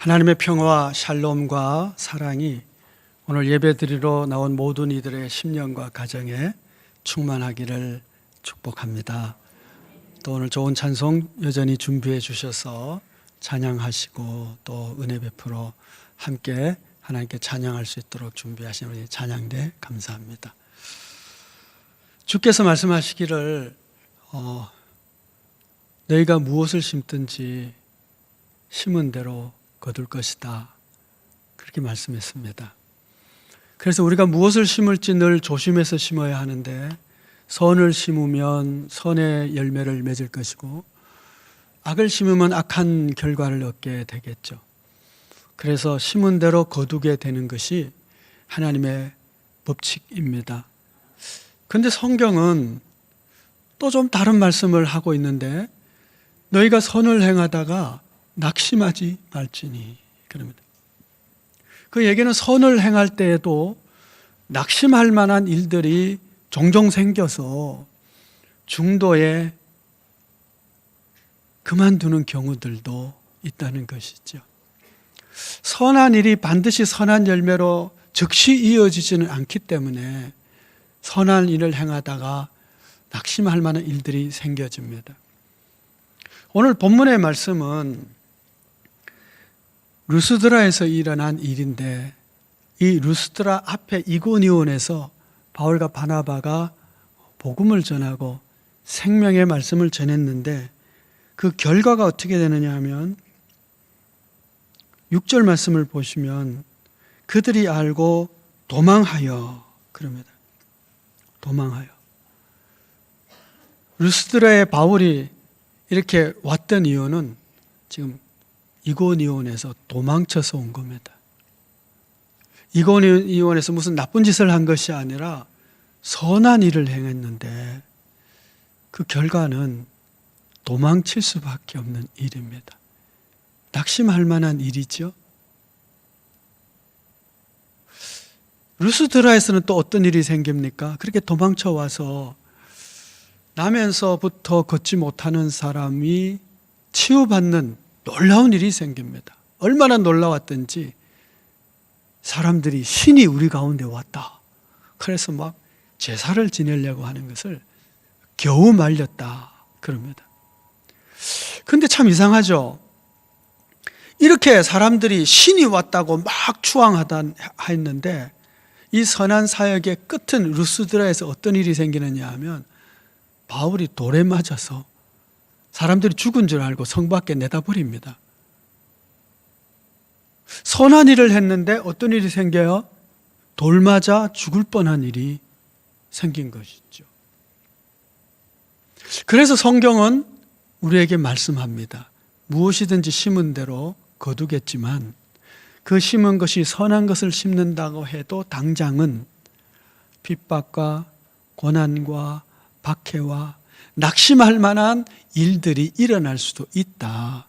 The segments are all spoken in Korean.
하나님의 평화와 샬롬과 사랑이 오늘 예배드리러 나온 모든 이들의 심령과 가정에 충만하기를 축복합니다. 또 오늘 좋은 찬송 여전히 준비해 주셔서 찬양하시고 또 은혜 베풀어 함께 하나님께 찬양할 수 있도록 준비하신 우리 찬양대 감사합니다. 주께서 말씀하시기를 너희가 무엇을 심든지 심은 대로 거둘 것이다, 그렇게 말씀했습니다. 그래서 우리가 무엇을 심을지 늘 조심해서 심어야 하는데, 선을 심으면 선의 열매를 맺을 것이고 악을 심으면 악한 결과를 얻게 되겠죠. 그래서 심은 대로 거두게 되는 것이 하나님의 법칙입니다. 그런데 성경은 또 좀 다른 말씀을 하고 있는데, 너희가 선을 행하다가 낙심하지 말지니, 그럽니다. 그 얘기는 선을 행할 때에도 낙심할 만한 일들이 종종 생겨서 중도에 그만두는 경우들도 있다는 것이죠. 선한 일이 반드시 선한 열매로 즉시 이어지지는 않기 때문에 선한 일을 행하다가 낙심할 만한 일들이 생겨집니다. 오늘 본문의 말씀은 루스드라에서 일어난 일인데, 이 루스드라 앞에 이고니온에서 바울과 바나바가 복음을 전하고 생명의 말씀을 전했는데, 그 결과가 어떻게 되느냐 하면 6절 말씀을 보시면 그들이 알고 도망하여, 그럽니다. 도망하여. 루스드라에 바울이 이렇게 왔던 이유는 지금 이고니온에서 도망쳐서 온 겁니다. 이고니온에서 무슨 나쁜 짓을 한 것이 아니라 선한 일을 행했는데 그 결과는 도망칠 수밖에 없는 일입니다. 낙심할 만한 일이죠. 루스드라에서는 또 어떤 일이 생깁니까? 그렇게 도망쳐 와서 나면서부터 걷지 못하는 사람이 치유받는 놀라운 일이 생깁니다. 얼마나 놀라웠던지 사람들이 신이 우리 가운데 왔다, 그래서 막 제사를 지내려고 하는 것을 겨우 말렸다, 그럽니다. 근데 참 이상하죠. 이렇게 사람들이 신이 왔다고 막 추앙하다 했는데, 이 선한 사역의 끝은 루스드라에서 어떤 일이 생기느냐 하면 바울이 돌에 맞아서 사람들이 죽은 줄 알고 성 밖에 내다 버립니다. 선한 일을 했는데 어떤 일이 생겨요? 돌 맞아 죽을 뻔한 일이 생긴 것이죠. 그래서 성경은 우리에게 말씀합니다. 무엇이든지 심은 대로 거두겠지만 그 심은 것이 선한 것을 심는다고 해도 당장은 핍박과 고난과 박해와 낙심할 만한 일들이 일어날 수도 있다.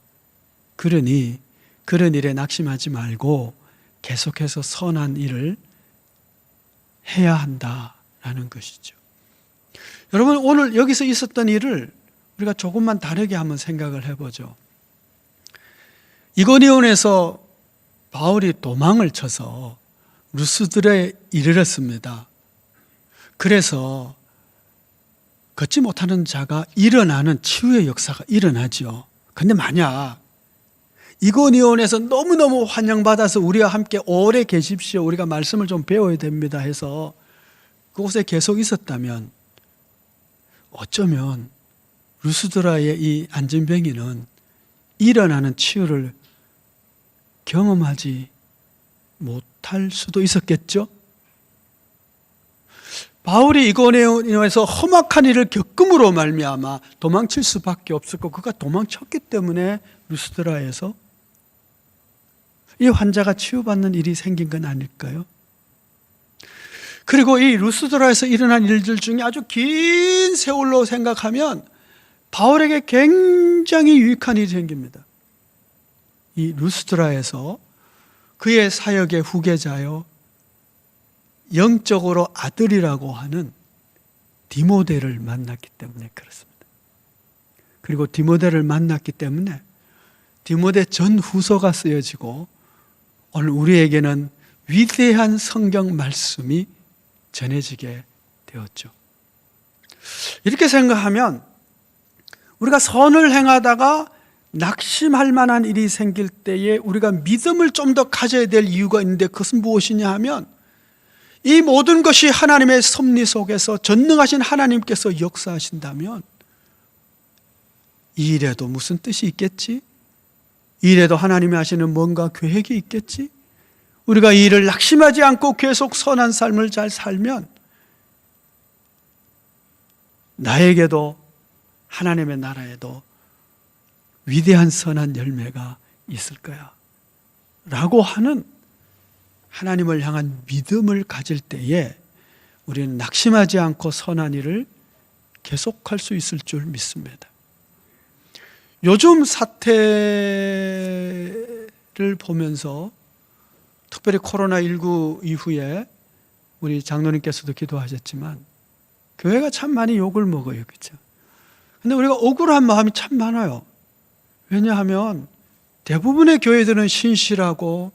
그러니 그런 일에 낙심하지 말고 계속해서 선한 일을 해야 한다라는 것이죠. 여러분, 오늘 여기서 있었던 일을 우리가 조금만 다르게 한번 생각을 해보죠. 이고니온에서 바울이 도망을 쳐서 루스드라에 이르렀습니다. 그래서 걷지 못하는 자가 일어나는 치유의 역사가 일어나죠. 근데 만약 이고니온에서 너무너무 환영받아서 우리와 함께 오래 계십시오, 우리가 말씀을 좀 배워야 됩니다 해서 그곳에 계속 있었다면 어쩌면 루스드라의 이 안진뱅이는 일어나는 치유를 경험하지 못할 수도 있었겠죠. 바울이 이고니온에서 험악한 일을 겪음으로 말미암아 도망칠 수밖에 없었고, 그가 도망쳤기 때문에 루스드라에서 이 환자가 치유받는 일이 생긴 건 아닐까요? 그리고 이 루스드라에서 일어난 일들 중에 아주 긴 세월로 생각하면 바울에게 굉장히 유익한 일이 생깁니다. 이 루스드라에서 그의 사역의 후계자요, 영적으로 아들이라고 하는 디모데를 만났기 때문에 그렇습니다. 그리고 디모데를 만났기 때문에 디모데 전후서가 쓰여지고 오늘 우리에게는 위대한 성경 말씀이 전해지게 되었죠. 이렇게 생각하면 우리가 선을 행하다가 낙심할 만한 일이 생길 때에 우리가 믿음을 좀 더 가져야 될 이유가 있는데, 그것은 무엇이냐 하면 이 모든 것이 하나님의 섭리 속에서 전능하신 하나님께서 역사하신다면 이 일에도 무슨 뜻이 있겠지? 이 일에도 하나님이 하시는 뭔가 계획이 있겠지? 우리가 이 일을 낙심하지 않고 계속 선한 삶을 잘 살면 나에게도 하나님의 나라에도 위대한 선한 열매가 있을 거야 라고 하는 하나님을 향한 믿음을 가질 때에 우리는 낙심하지 않고 선한 일을 계속할 수 있을 줄 믿습니다. 요즘 사태를 보면서 특별히 코로나19 이후에 우리 장로님께서도 기도하셨지만 교회가 참 많이 욕을 먹어요. 그렇죠? 근데 우리가 억울한 마음이 참 많아요. 왜냐하면 대부분의 교회들은 신실하고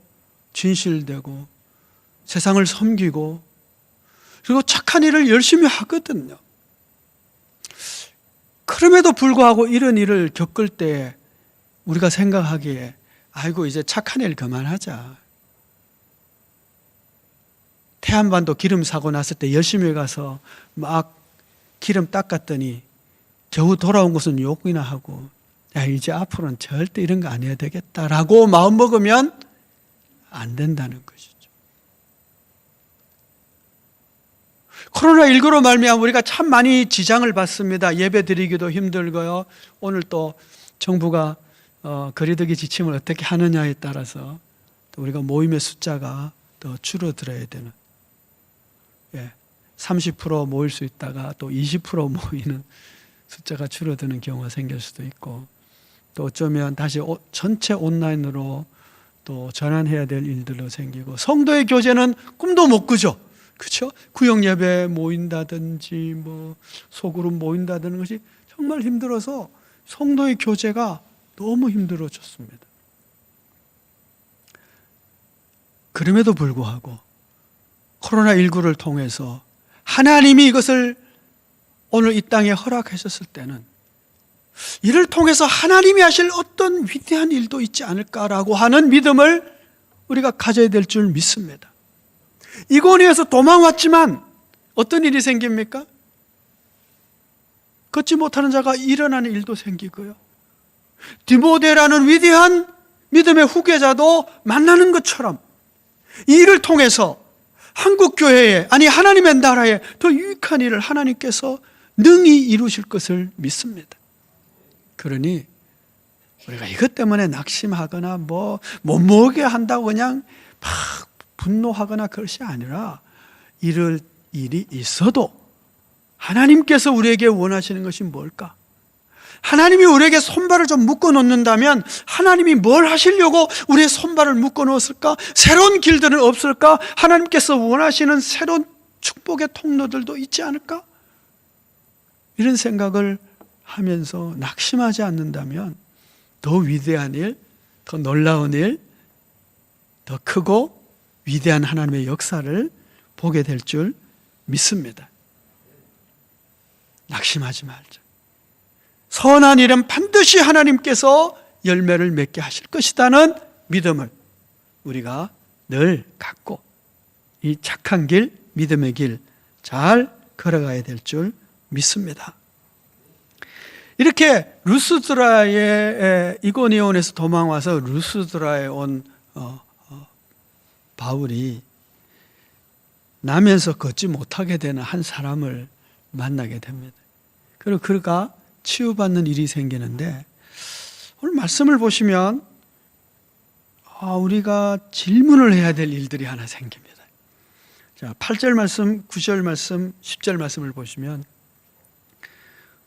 진실되고 세상을 섬기고 그리고 착한 일을 열심히 하거든요. 그럼에도 불구하고 이런 일을 겪을 때 우리가 생각하기에 아이고 이제 착한 일 그만하자. 태안반도 기름 사고 났을 때 열심히 가서 막 기름 닦았더니 겨우 돌아온 것은 욕이나 하고 야 이제 앞으로는 절대 이런 거 안 해야 되겠다라고 마음먹으면 안 된다는 것이죠. 코로나19로 말미암아 우리가 참 많이 지장을 받습니다. 예배 드리기도 힘들고요. 오늘 또 정부가 거리두기 지침을 어떻게 하느냐에 따라서 또 우리가 모임의 숫자가 더 줄어들어야 되는 30% 모일 수 있다가 또 20% 모이는 숫자가 줄어드는 경우가 생길 수도 있고 또 어쩌면 다시 전체 온라인으로 또 전환해야 될 일들도 생기고 성도의 교제는 꿈도 못 꾸죠. 그렇죠? 구역 예배 모인다든지 뭐 소그룹 모인다든지 것이 정말 힘들어서 성도의 교제가 너무 힘들어졌습니다. 그럼에도 불구하고 코로나19를 통해서 하나님이 이것을 오늘 이 땅에 허락하셨을 때는 이를 통해서 하나님이 하실 어떤 위대한 일도 있지 않을까라고 하는 믿음을 우리가 가져야 될 줄 믿습니다. 이고니에서 도망왔지만 어떤 일이 생깁니까? 걷지 못하는 자가 일어나는 일도 생기고요. 디모데라는 위대한 믿음의 후계자도 만나는 것처럼 이 일을 통해서 한국교회에 아니 하나님의 나라에 더 유익한 일을 하나님께서 능히 이루실 것을 믿습니다. 그러니 우리가 이것 때문에 낙심하거나 못 모으게 한다고 그냥 막 분노하거나 그것이 아니라 이럴 일이 있어도 하나님께서 우리에게 원하시는 것이 뭘까? 하나님이 우리에게 손발을 좀 묶어 놓는다면 하나님이 뭘 하시려고 우리의 손발을 묶어 놓았을까? 새로운 길들은 없을까? 하나님께서 원하시는 새로운 축복의 통로들도 있지 않을까? 이런 생각을 하면서 낙심하지 않는다면 더 위대한 일, 더 놀라운 일, 더 크고 위대한 하나님의 역사를 보게 될 줄 믿습니다. 낙심하지 말자. 선한 일은 반드시 하나님께서 열매를 맺게 하실 것이라는 믿음을 우리가 늘 갖고 이 착한 길, 믿음의 길 잘 걸어가야 될 줄 믿습니다. 이렇게 루스드라의 이고니온에서 도망와서 루스드라에 온 바울이 나면서 걷지 못하게 되는 한 사람을 만나게 됩니다. 그리고 그가 치유받는 일이 생기는데 오늘 말씀을 보시면 우리가 질문을 해야 될 일들이 하나 생깁니다. 자, 8절 말씀, 9절 말씀, 10절 말씀을 보시면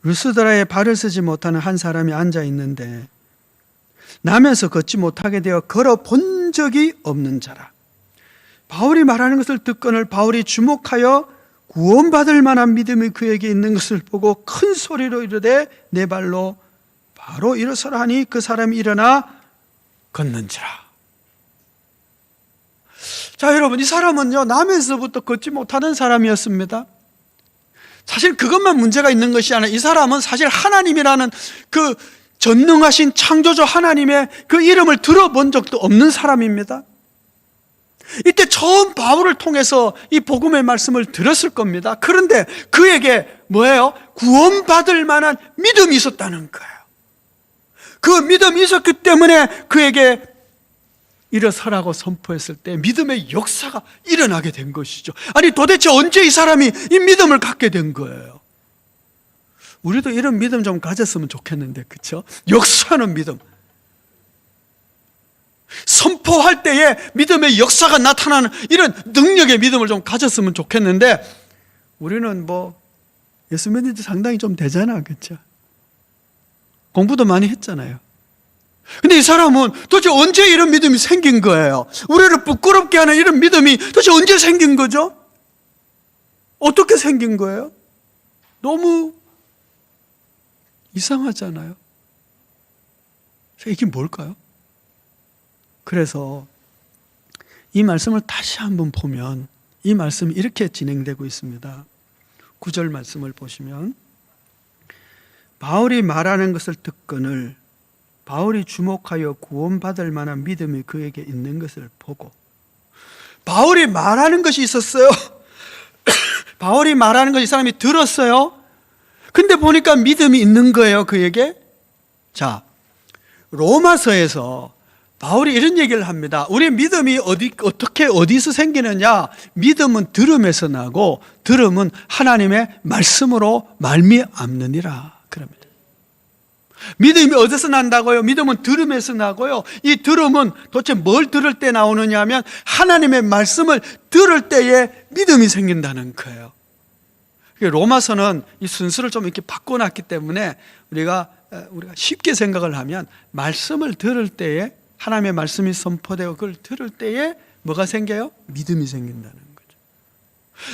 루스드라에 발을 쓰지 못하는 한 사람이 앉아 있는데 나면서 걷지 못하게 되어 걸어 본 적이 없는 자라. 바울이 말하는 것을 듣거늘 바울이 주목하여 구원받을 만한 믿음이 그에게 있는 것을 보고 큰 소리로 이르되 내 발로 바로 일어서라 하니 그 사람이 일어나 걷는지라. 자, 여러분, 이 사람은요, 남에서부터 걷지 못하는 사람이었습니다. 사실 그것만 문제가 있는 것이 아니라 이 사람은 사실 하나님이라는 그 전능하신 창조주 하나님의 그 이름을 들어본 적도 없는 사람입니다. 이때 처음 바울을 통해서 이 복음의 말씀을 들었을 겁니다. 그런데 그에게 뭐예요? 구원받을 만한 믿음이 있었다는 거예요. 그 믿음이 있었기 때문에 그에게 일어서라고 선포했을 때 믿음의 역사가 일어나게 된 것이죠. 아니, 도대체 언제 이 사람이 이 믿음을 갖게 된 거예요? 우리도 이런 믿음 좀 가졌으면 좋겠는데, 그렇죠? 역사하는 믿음, 선포할 때에 믿음의 역사가 나타나는 이런 능력의 믿음을 좀 가졌으면 좋겠는데, 우리는 뭐 예수 믿은 지 상당히 좀 되잖아, 그렇죠? 공부도 많이 했잖아요. 근데 이 사람은 도대체 언제 이런 믿음이 생긴 거예요? 우리를 부끄럽게 하는 이런 믿음이 도대체 언제 생긴 거죠? 어떻게 생긴 거예요? 너무 이상하잖아요. 이게 뭘까요? 그래서 이 말씀을 다시 한번 보면 이 말씀이 이렇게 진행되고 있습니다. 9절 말씀을 보시면, 바울이 말하는 것을 듣거늘 바울이 주목하여 구원받을 만한 믿음이 그에게 있는 것을 보고, 바울이 말하는 것이 있었어요. 바울이 말하는 걸 이 사람이 들었어요. 근데 보니까 믿음이 있는 거예요, 그에게. 자, 로마서에서 바울이 이런 얘기를 합니다. 우리 믿음이 어디서 생기느냐? 믿음은 들음에서 나고 들음은 하나님의 말씀으로 말미암느니라 그럽니다. 믿음이 어디서 난다고요? 믿음은 들음에서 나고요. 이 들음은 도대체 뭘 들을 때 나오느냐 하면 하나님의 말씀을 들을 때에 믿음이 생긴다는 거예요. 로마서는 이 순서를 좀 이렇게 바꿔놨기 때문에 우리가 쉽게 생각을 하면, 말씀을 들을 때에 하나님의 말씀이 선포되고 그걸 들을 때에 뭐가 생겨요? 믿음이 생긴다는 거죠.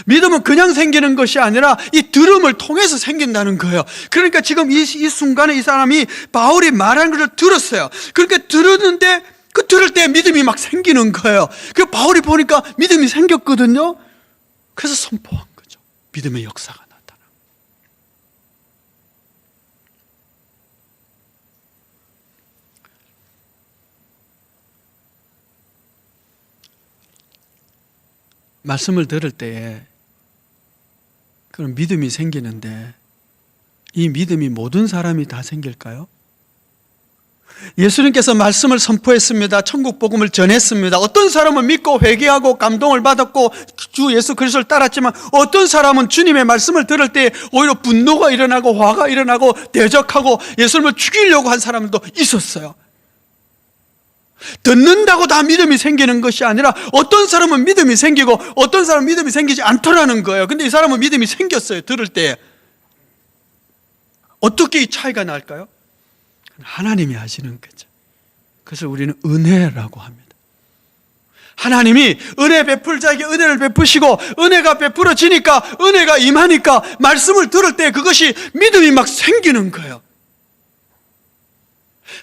믿음은 그냥 생기는 것이 아니라 이 들음을 통해서 생긴다는 거예요. 그러니까 지금 이 순간에 이 사람이 바울이 말하는 것을 들었어요. 그러니까 들었는데 그 들을 때 믿음이 막 생기는 거예요. 그 바울이 보니까 믿음이 생겼거든요. 그래서 선포한 거죠. 믿음의 역사가 나타나. 말씀을 들을 때에 그런 믿음이 생기는데, 이 믿음이 모든 사람이 다 생길까요? 예수님께서 말씀을 선포했습니다. 천국 복음을 전했습니다. 어떤 사람은 믿고 회개하고 감동을 받았고 주 예수 그리스도를 따랐지만, 어떤 사람은 주님의 말씀을 들을 때 오히려 분노가 일어나고 화가 일어나고 대적하고 예수님을 죽이려고 한 사람도 있었어요. 듣는다고 다 믿음이 생기는 것이 아니라 어떤 사람은 믿음이 생기고 어떤 사람은 믿음이 생기지 않더라는 거예요. 근데 이 사람은 믿음이 생겼어요. 들을 때. 어떻게 이 차이가 날까요? 하나님이 하시는 거죠. 그래서 우리는 은혜라고 합니다. 하나님이 은혜 베풀 자에게 은혜를 베푸시고, 은혜가 베풀어지니까, 은혜가 임하니까 말씀을 들을 때 그것이 믿음이 막 생기는 거예요.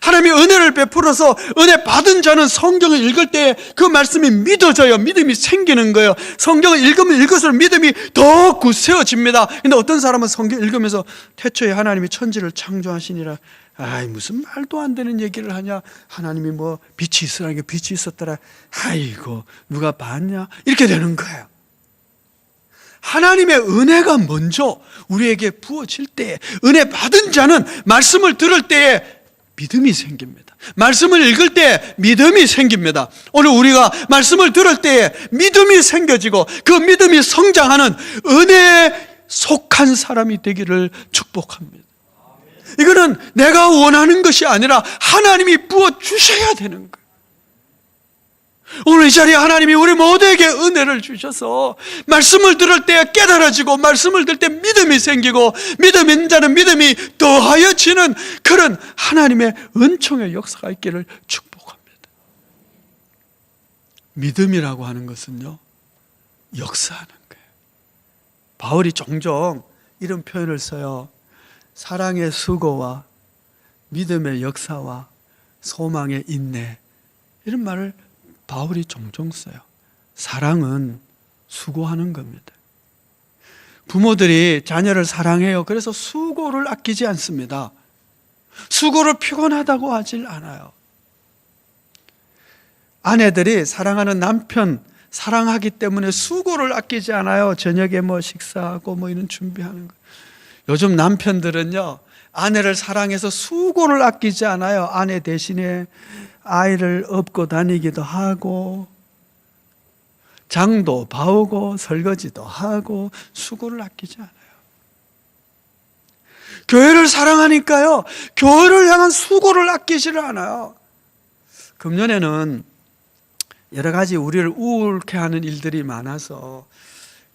하나님이 은혜를 베풀어서 은혜 받은 자는 성경을 읽을 때 그 말씀이 믿어져요. 믿음이 생기는 거예요. 성경을 읽으면 읽을수록 믿음이 더 굳세어집니다. 근데 어떤 사람은 성경 읽으면서 태초에 하나님이 천지를 창조하시니라, 아이 무슨 말도 안 되는 얘기를 하냐, 하나님이 뭐 빛이 있으라니까 빛이 있었더라, 아이고 누가 봤냐, 이렇게 되는 거예요. 하나님의 은혜가 먼저 우리에게 부어질 때, 은혜 받은 자는 말씀을 들을 때에 믿음이 생깁니다. 말씀을 읽을 때 믿음이 생깁니다. 오늘 우리가 말씀을 들을 때에 믿음이 생겨지고 그 믿음이 성장하는 은혜에 속한 사람이 되기를 축복합니다. 이거는 내가 원하는 것이 아니라 하나님이 부어주셔야 되는 거예요. 오늘 이 자리에 하나님이 우리 모두에게 은혜를 주셔서 말씀을 들을 때 깨달아지고, 말씀을 들을 때 믿음이 생기고, 믿음 있는 자는 믿음이 더하여지는 그런 하나님의 은총의 역사가 있기를 축복합니다. 믿음이라고 하는 것은요, 역사하는 거예요. 바울이 종종 이런 표현을 써요. 사랑의 수고와 믿음의 역사와 소망의 인내, 이런 말을 바울이 종종 써요. 사랑은 수고하는 겁니다. 부모들이 자녀를 사랑해요. 그래서 수고를 아끼지 않습니다. 수고를 피곤하다고 하질 않아요. 아내들이 사랑하는 남편 사랑하기 때문에 수고를 아끼지 않아요. 저녁에 뭐 식사하고 뭐 이런 준비하는 거. 요즘 남편들은요, 아내를 사랑해서 수고를 아끼지 않아요. 아내 대신에 아이를 업고 다니기도 하고 장도 봐오고 설거지도 하고 수고를 아끼지 않아요. 교회를 사랑하니까요, 교회를 향한 수고를 아끼지를 않아요. 금년에는 여러 가지 우리를 우울케 하는 일들이 많아서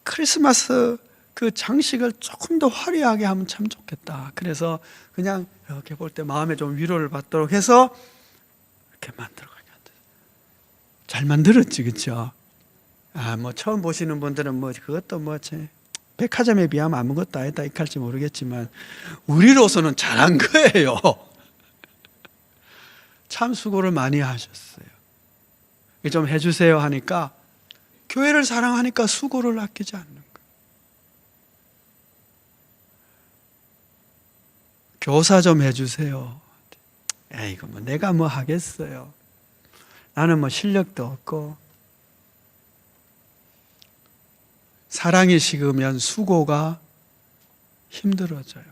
크리스마스 그 장식을 조금 더 화려하게 하면 참 좋겠다. 그래서 그냥 이렇게 볼 때 마음에 좀 위로를 받도록 해서 이렇게 만들어가게 잘 만들었지, 그렇죠? 뭐 처음 보시는 분들은 뭐 그것도 뭐 백화점에 비하면 아무것도 아니다 이렇게 할지 모르겠지만 우리로서는 잘한 거예요. 참 수고를 많이 하셨어요. 좀 해주세요 하니까 교회를 사랑하니까 수고를 아끼지 않는 거예요. 교사 좀 해주세요. 에이고 뭐 내가 뭐 하겠어요. 나는 뭐 실력도 없고. 사랑이 식으면 수고가 힘들어져요.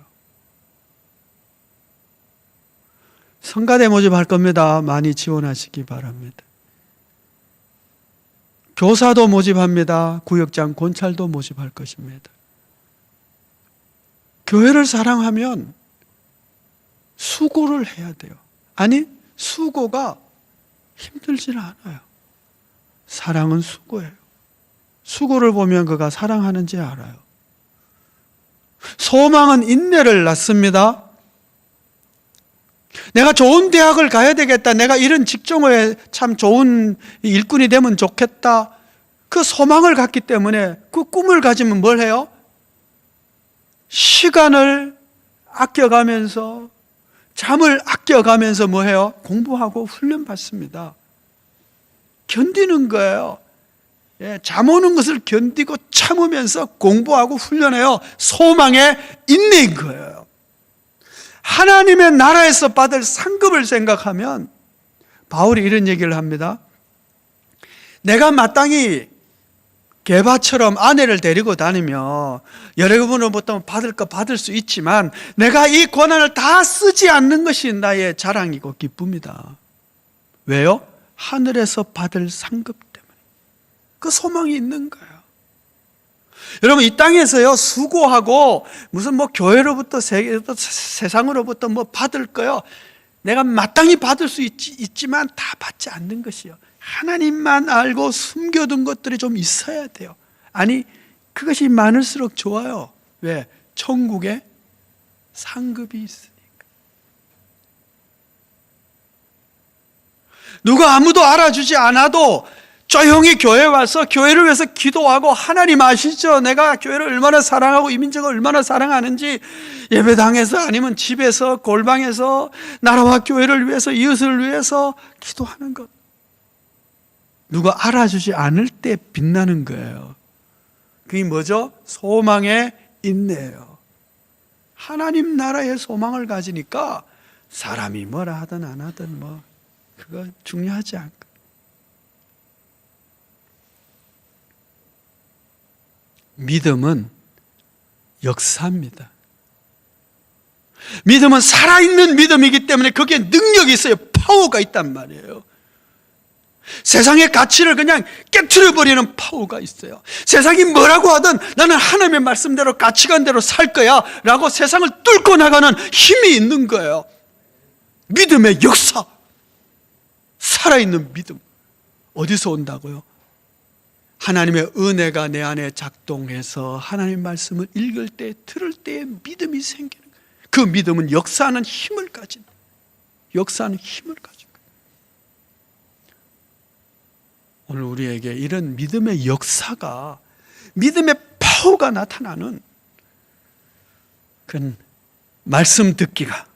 성가대 모집할 겁니다. 많이 지원하시기 바랍니다. 교사도 모집합니다. 구역장, 권찰도 모집할 것입니다. 교회를 사랑하면 수고를 해야 돼요. 아니, 수고가 힘들지는 않아요. 사랑은 수고예요. 수고를 보면 그가 사랑하는지 알아요. 소망은 인내를 낳습니다. 내가 좋은 대학을 가야 되겠다. 내가 이런 직종에 참 좋은 일꾼이 되면 좋겠다. 그 소망을 갖기 때문에 그 꿈을 가지면 뭘 해요? 시간을 아껴가면서 잠을 아껴가면서 뭐 해요? 공부하고 훈련받습니다. 견디는 거예요. 잠 오는 것을 견디고 참으면서 공부하고 훈련해요. 소망의 인내인 거예요. 하나님의 나라에서 받을 상급을 생각하면 바울이 이런 얘기를 합니다. 내가 마땅히 게바처럼 아내를 데리고 다니며 여러분으로부터 받을 거 받을 수 있지만 내가 이 권한을 다 쓰지 않는 것이 나의 자랑이고 기쁨이다. 왜요? 하늘에서 받을 상급 때문에. 그 소망이 있는 거예요. 여러분, 이 땅에서요, 수고하고 무슨 뭐 교회로부터 세상으로부터 뭐 받을 거요. 내가 마땅히 받을 수 있지만 다 받지 않는 것이요. 하나님만 알고 숨겨둔 것들이 좀 있어야 돼요. 아니, 그것이 많을수록 좋아요. 왜? 천국에 상급이 있으니까. 누가 아무도 알아주지 않아도 조용히 교회에 와서 교회를 위해서 기도하고 하나님 아시죠? 내가 교회를 얼마나 사랑하고 이 민족을 얼마나 사랑하는지 예배당에서 아니면 집에서 골방에서 나라와 교회를 위해서 이웃을 위해서 기도하는 것. 누가 알아주지 않을 때 빛나는 거예요. 그게 뭐죠? 소망의 인내예요. 하나님 나라의 소망을 가지니까 사람이 뭐라 하든 안 하든 뭐 그거 중요하지 않고. 믿음은 역사입니다. 믿음은 살아있는 믿음이기 때문에 거기에 능력이 있어요. 파워가 있단 말이에요. 세상의 가치를 그냥 깨트려버리는 파워가 있어요. 세상이 뭐라고 하든 나는 하나님의 말씀대로 가치관대로 살 거야 라고 세상을 뚫고 나가는 힘이 있는 거예요. 믿음의 역사, 살아있는 믿음. 어디서 온다고요? 하나님의 은혜가 내 안에 작동해서 하나님 말씀을 읽을 때, 들을 때에 믿음이 생기는 거예요. 그 믿음은 역사하는 힘을 가진, 역사하는 힘을 가진 거예요. 오늘 우리에게 이런 믿음의 역사가, 믿음의 파워가 나타나는 그런 말씀 듣기가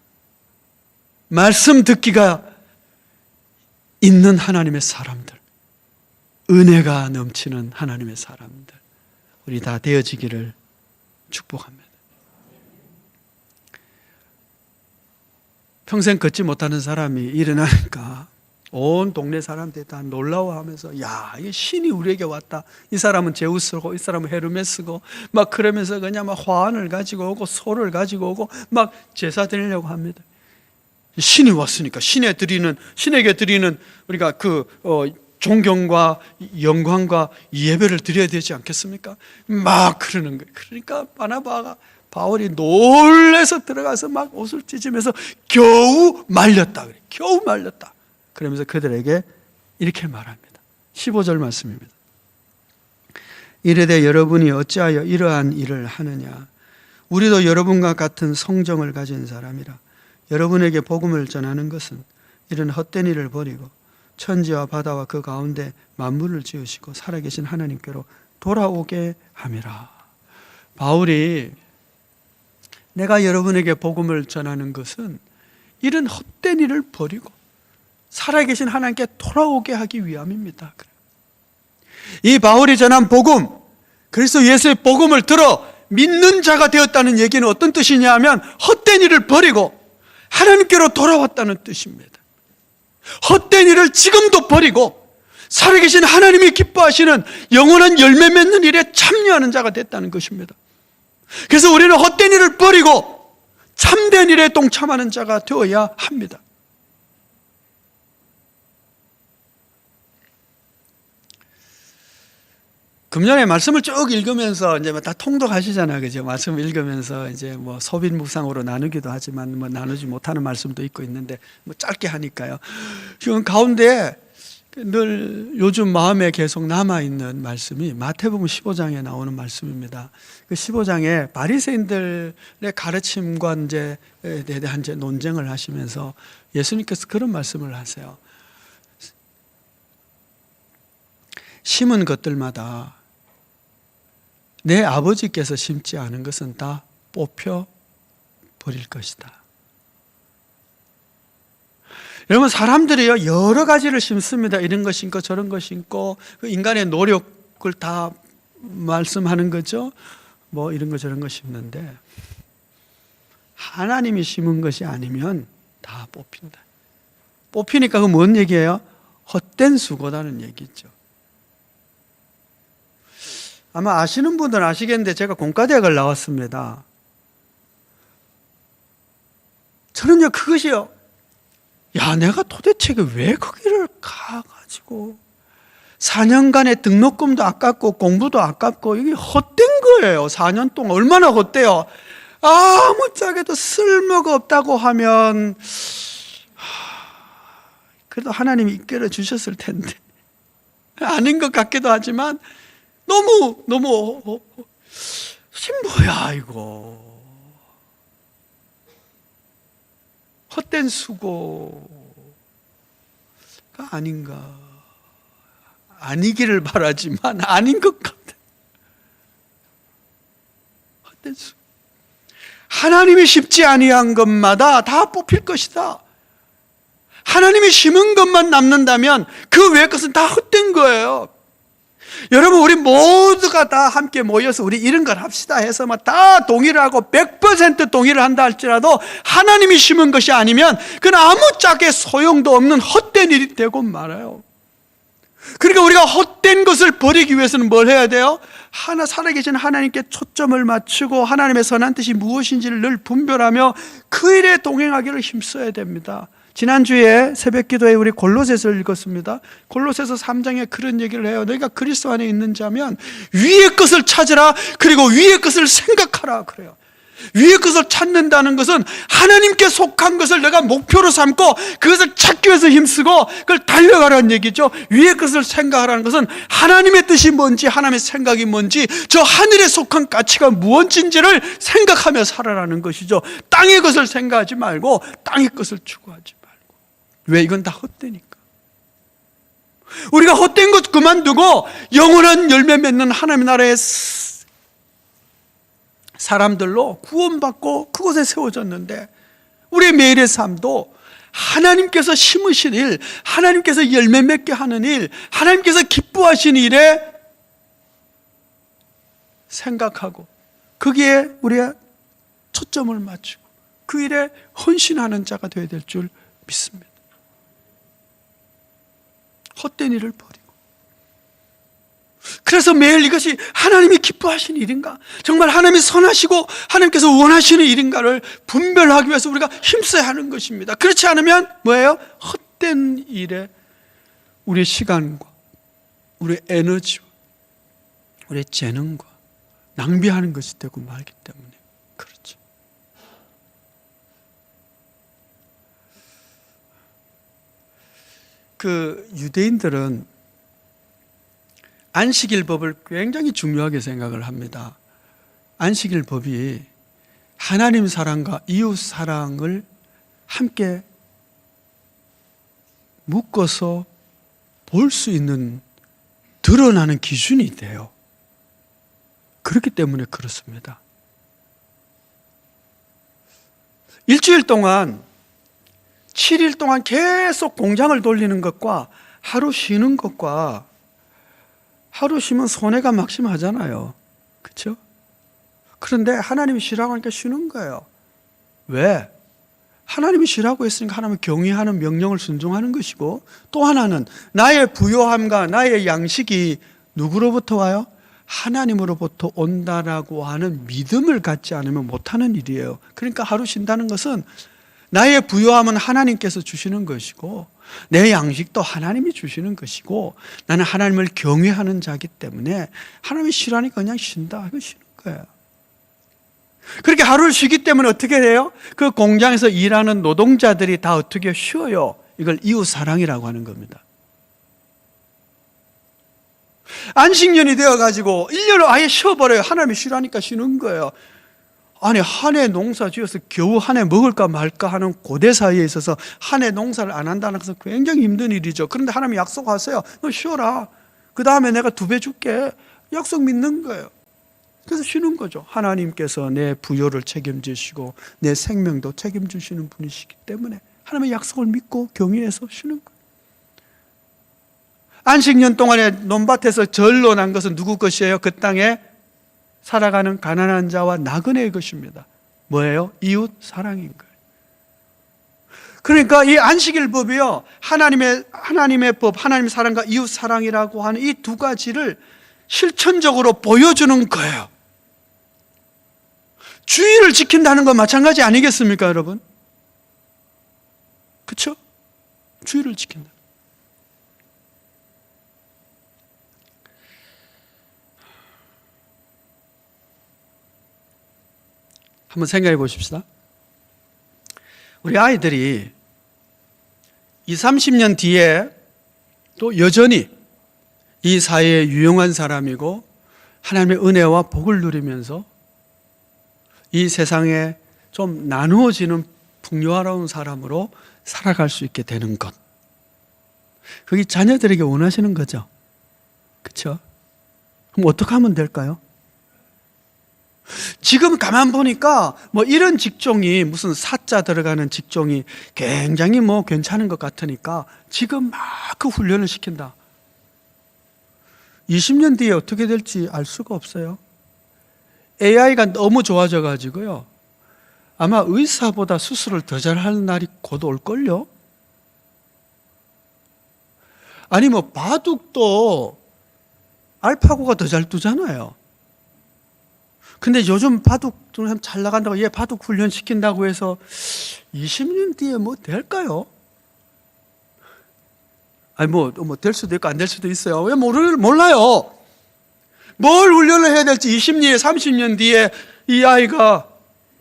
있는 하나님의 사람들, 은혜가 넘치는 하나님의 사람들, 우리 다 되어지기를 축복합니다. 평생 걷지 못하는 사람이 일어나니까 온 동네 사람들이 다 놀라워하면서, 야, 이게 신이 우리에게 왔다. 이 사람은 제우스고 이 사람은 헤르메스고 막 그러면서 그냥 막 화환을 가지고 오고 소를 가지고 오고 막 제사 드리려고 합니다. 신이 왔으니까 신에게 드리는 우리가 존경과 영광과 예배를 드려야 되지 않겠습니까? 막 그러는 거예요. 그러니까 바울이 놀래서 들어가서 막 옷을 찢으면서 겨우 말렸다 그래. 겨우 말렸다. 그러면서 그들에게 이렇게 말합니다. 15절 말씀입니다. 이르되 여러분이 어찌하여 이러한 일을 하느냐? 우리도 여러분과 같은 성정을 가진 사람이라. 여러분에게 복음을 전하는 것은 이런 헛된 일을 버리고 천지와 바다와 그 가운데 만물을 지으시고 살아계신 하나님께로 돌아오게 함이라. 바울이 내가 여러분에게 복음을 전하는 것은 이런 헛된 일을 버리고 살아계신 하나님께 돌아오게 하기 위함입니다. 이 바울이 전한 복음, 그리스도 예수의 복음을 들어 믿는 자가 되었다는 얘기는 어떤 뜻이냐 하면 헛된 일을 버리고 하나님께로 돌아왔다는 뜻입니다. 헛된 일을 지금도 버리고 살아계신 하나님이 기뻐하시는 영원한 열매 맺는 일에 참여하는 자가 됐다는 것입니다. 그래서 우리는 헛된 일을 버리고 참된 일에 동참하는 자가 되어야 합니다. 금년에 말씀을 쭉 읽으면서 이제 다 통독하시잖아요. 그죠? 말씀을 읽으면서 이제 뭐 소빈 묵상으로 나누기도 하지만 뭐 나누지 못하는 말씀도 있고 있는데 뭐 짧게 하니까요. 지금 가운데 늘 요즘 마음에 계속 남아있는 말씀이 마태복음 15장에 나오는 말씀입니다. 그 15장에 바리새인들의 가르침과 이제 대한 논쟁을 하시면서 예수님께서 그런 말씀을 하세요. 심은 것들마다 내 아버지께서 심지 않은 것은 다 뽑혀 버릴 것이다. 여러분, 사람들이요 여러 가지를 심습니다. 이런 거 심고 저런 거 심고 인간의 노력을 다 말씀하는 거죠. 뭐 이런 거 저런 거 심는데 하나님이 심은 것이 아니면 다 뽑힌다. 뽑히니까 그 뭔 얘기예요? 헛된 수고다는 얘기죠. 아마 아시는 분들은 아시겠는데 제가 공과대학을 나왔습니다. 저는요 그것이요, 야, 내가 도대체 왜 거기를 가가지고 4년간의 등록금도 아깝고 공부도 아깝고 이게 헛된 거예요. 4년 동안 얼마나 헛돼요. 아무짝에도 쓸모가 없다고 하면 그래도 하나님이 이끌어 주셨을 텐데 아닌 것 같기도 하지만 너무 뭐야 이거 헛된 수고가 아닌가. 아니기를 바라지만 아닌 것 같아. 헛된 수고. 하나님이 심지 아니한 것마다 다 뽑힐 것이다. 하나님이 심은 것만 남는다면 그 외의 것은 다 헛된 거예요. 여러분, 우리 모두가 다 함께 모여서 우리 이런 걸 합시다 해서 막 다 동의를 하고 100% 동의를 한다 할지라도 하나님이 심은 것이 아니면 그건 아무짝에 소용도 없는 헛된 일이 되고 말아요. 그러니까 우리가 헛된 것을 버리기 위해서는 뭘 해야 돼요? 살아계신 하나님께 초점을 맞추고 하나님의 선한 뜻이 무엇인지를 늘 분별하며 그 일에 동행하기를 힘써야 됩니다. 지난주에 새벽기도에 우리 골로새서를 읽었습니다. 골로새서 3장에 그런 얘기를 해요. 너희가 그리스도 안에 있는 자면 위의 것을 찾으라, 그리고 위의 것을 생각하라 그래요. 위의 것을 찾는다는 것은 하나님께 속한 것을 내가 목표로 삼고 그것을 찾기 위해서 힘쓰고 그걸 달려가라는 얘기죠. 위의 것을 생각하라는 것은 하나님의 뜻이 뭔지, 하나님의 생각이 뭔지, 저 하늘에 속한 가치가 무엇인지를 생각하며 살아라는 것이죠. 땅의 것을 생각하지 말고 땅의 것을 추구하지 말고. 왜? 이건 다 헛되니까. 우리가 헛된 것 그만두고 영원한 열매 맺는 하나님의 나라의 사람들로 구원받고 그곳에 세워졌는데 우리의 매일의 삶도 하나님께서 심으신 일, 하나님께서 열매 맺게 하는 일, 하나님께서 기뻐하신 일에 생각하고 거기에 우리의 초점을 맞추고 그 일에 헌신하는 자가 되어야 될 줄 믿습니다. 헛된 일을 버리고. 그래서 매일 이것이 하나님이 기뻐하시는 일인가, 정말 하나님이 선하시고 하나님께서 원하시는 일인가를 분별하기 위해서 우리가 힘써야 하는 것입니다. 그렇지 않으면 뭐예요? 헛된 일에 우리의 시간과 우리의 에너지와 우리의 재능과 낭비하는 것이 되고 말기 때문에 그렇죠. 그 유대인들은 안식일법을 굉장히 중요하게 생각을 합니다. 안식일법이 하나님 사랑과 이웃 사랑을 함께 묶어서 볼 수 있는, 드러나는 기준이 돼요. 그렇기 때문에 그렇습니다. 일주일 동안 7일 동안 계속 공장을 돌리는 것과 하루 쉬는 것과, 하루 쉬면 손해가 막심하잖아요. 그렇죠? 그런데 하나님이 쉬라고 하니까 쉬는 거예요. 왜? 하나님이 쉬라고 했으니까 하나님을 경외하는 명령을 순종하는 것이고, 또 하나는 나의 부요함과 나의 양식이 누구로부터 와요? 하나님으로부터 온다라고 하는 믿음을 갖지 않으면 못하는 일이에요. 그러니까 하루 쉰다는 것은 나의 부요함은 하나님께서 주시는 것이고 내 양식도 하나님이 주시는 것이고 나는 하나님을 경외하는 자이기 때문에 하나님이 쉬라니까 그냥 쉰다. 이거 쉬는 거예요. 그렇게 하루를 쉬기 때문에 어떻게 돼요? 그 공장에서 일하는 노동자들이 다 어떻게 쉬어요? 이걸 이웃사랑이라고 하는 겁니다. 안식년이 되어가지고 1년을 아예 쉬어버려요. 하나님이 쉬라니까 쉬는 거예요. 아니, 한 해 농사 지어서 겨우 한 해 먹을까 말까 하는 고대 사회에 있어서 한 해 농사를 안 한다는 것은 굉장히 힘든 일이죠. 그런데 하나님이 약속하세요. 너 쉬어라. 그 다음에 내가 2배 줄게. 약속 믿는 거예요. 그래서 쉬는 거죠. 하나님께서 내 부요를 책임지시고 내 생명도 책임지시는 분이시기 때문에 하나님의 약속을 믿고 경외해서 쉬는 거예요. 안식년 동안에 논밭에서 절로 난 것은 누구 것이에요? 그 땅에 살아가는 가난한 자와 나그네의 것입니다. 뭐예요? 이웃 사랑인 거예요. 그러니까 이 안식일법이요, 하나님의 법, 하나님의 사랑과 이웃 사랑이라고 하는 이 두 가지를 실천적으로 보여주는 거예요. 주의를 지킨다는 건 마찬가지 아니겠습니까, 여러분? 그렇죠? 주의를 지킨다. 한번 생각해 보십시다. 우리 아이들이 20, 30년 뒤에 또 여전히 이 사회에 유용한 사람이고 하나님의 은혜와 복을 누리면서 이 세상에 좀 나누어지는 풍요로운 사람으로 살아갈 수 있게 되는 것, 그게 자녀들에게 원하시는 거죠. 그렇죠? 그럼 어떻게 하면 될까요? 지금 가만 보니까 뭐 이런 직종이, 무슨 사자 들어가는 직종이 굉장히 뭐 괜찮은 것 같으니까 지금 막 그 훈련을 시킨다. 20년 뒤에 어떻게 될지 알 수가 없어요. AI가 너무 좋아져 가지고요, 아마 의사보다 수술을 더 잘하는 날이 곧 올걸요. 아니 뭐 바둑도 알파고가 더 잘 두잖아요. 근데 요즘 바둑 잘 나간다고 얘 바둑 훈련 시킨다고 해서 20년 뒤에 뭐 될까요? 아니 뭐 될 수도 있고 안 될 수도 있어요. 왜 몰라요. 뭘 훈련을 해야 될지 20년, 30년 뒤에 이 아이가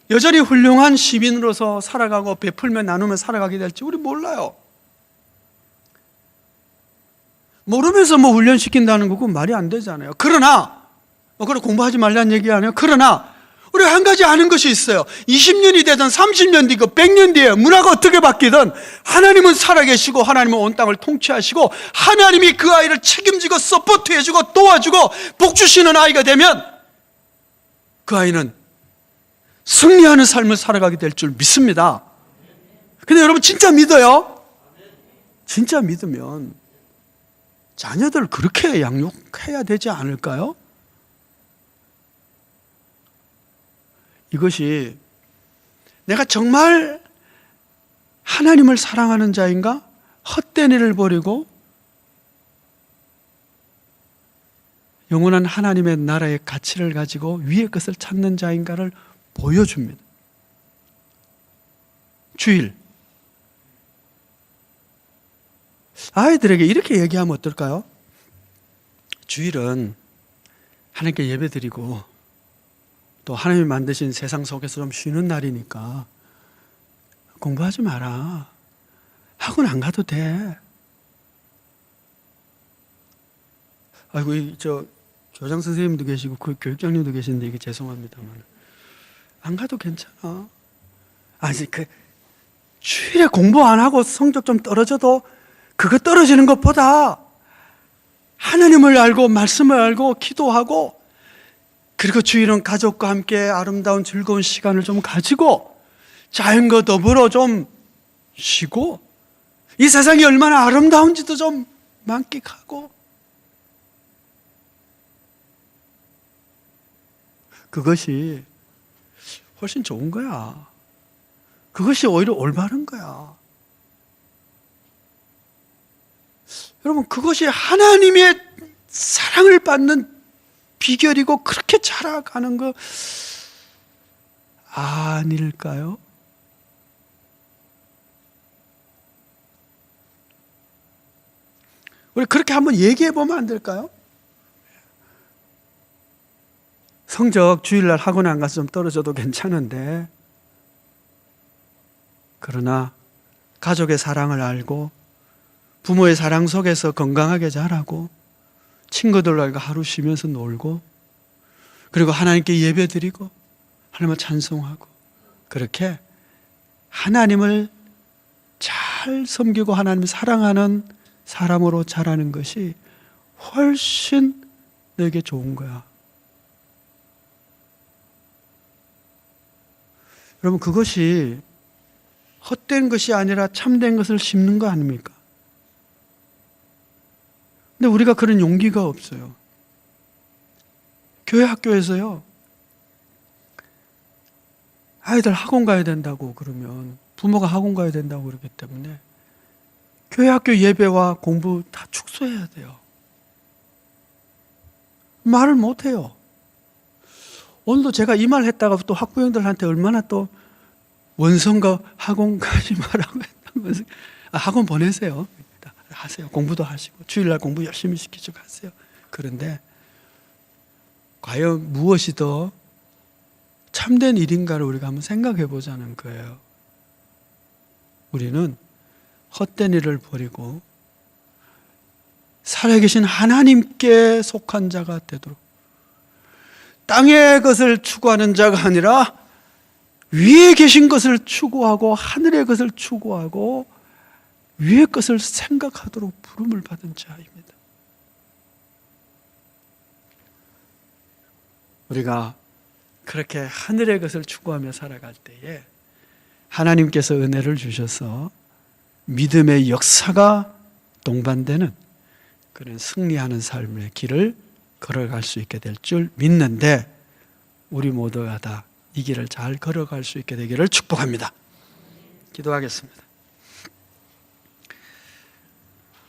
여전히 훌륭한 시민으로서 살아가고 베풀며 나누며 살아가게 될지 우리 몰라요. 모르면서 뭐 훈련시킨다는 거 그건 말이 안 되잖아요. 그러나 그래 공부하지 말라는 얘기 아니에요. 그러나 우리 한 가지 아는 것이 있어요. 20년이 되든 30년 뒤고 100년 뒤에 문화가 어떻게 바뀌든 하나님은 살아계시고 하나님은 온 땅을 통치하시고 하나님이 그 아이를 책임지고 서포트해주고 도와주고 복 주시는 아이가 되면 그 아이는 승리하는 삶을 살아가게 될 줄 믿습니다. 근데 여러분 진짜 믿어요? 진짜 믿으면 자녀들 그렇게 양육해야 되지 않을까요? 이것이 내가 정말 하나님을 사랑하는 자인가? 헛된 일을 버리고 영원한 하나님의 나라의 가치를 가지고 위의 것을 찾는 자인가를 보여줍니다. 주일. 아이들에게 이렇게 얘기하면 어떨까요? 주일은 하나님께 예배드리고 또 하나님이 만드신 세상 속에서 좀 쉬는 날이니까 공부하지 마라. 학원 안 가도 돼. 아이고, 교장 선생님도 계시고 교육장님도 계시는데 이게 죄송합니다만 안 가도 괜찮아. 아니 주일에 공부 안 하고 성적 좀 떨어져도 그거 떨어지는 것보다 하나님을 알고 말씀을 알고 기도하고 그리고 주일은 가족과 함께 아름다운 즐거운 시간을 좀 가지고 자연과 더불어 좀 쉬고 이 세상이 얼마나 아름다운지도 좀 만끽하고 그것이 훨씬 좋은 거야. 그것이 오히려 올바른 거야. 여러분, 그것이 하나님의 사랑을 받는 비결이고 그렇게 자라가는 거 아닐까요? 우리 그렇게 한번 얘기해 보면 안 될까요? 성적 주일날 학원 안 가서 좀 떨어져도 괜찮은데 그러나 가족의 사랑을 알고 부모의 사랑 속에서 건강하게 자라고 친구들과 하루 쉬면서 놀고 그리고 하나님께 예배드리고 하나님을 찬송하고 그렇게 하나님을 잘 섬기고 하나님을 사랑하는 사람으로 자라는 것이 훨씬 내게 좋은 거야. 여러분, 그것이 헛된 것이 아니라 참된 것을 심는 거 아닙니까? 근데 우리가 그런 용기가 없어요. 교회 학교에서요, 아이들 학원 가야 된다고 그러면 부모가 학원 가야 된다고 그러기 때문에 교회 학교 예배와 공부 다 축소해야 돼요. 말을 못 해요. 오늘도 제가 이 말 했다가 또 학부형들한테 얼마나 또 원성과 학원 가지 말라고 했다면서 학원 보내세요. 하세요. 공부도 하시고 주일날 공부 열심히 시키시고 하세요. 그런데 과연 무엇이 더 참된 일인가를 우리가 한번 생각해 보자는 거예요. 우리는 헛된 일을 버리고 살아계신 하나님께 속한 자가 되도록 땅의 것을 추구하는 자가 아니라 위에 계신 것을 추구하고 하늘의 것을 추구하고 위의 것을 생각하도록 부름을 받은 자입니다. 우리가 그렇게 하늘의 것을 추구하며 살아갈 때에 하나님께서 은혜를 주셔서 믿음의 역사가 동반되는 그런 승리하는 삶의 길을 걸어갈 수 있게 될 줄 믿는데 우리 모두가 다 이 길을 잘 걸어갈 수 있게 되기를 축복합니다. 기도하겠습니다.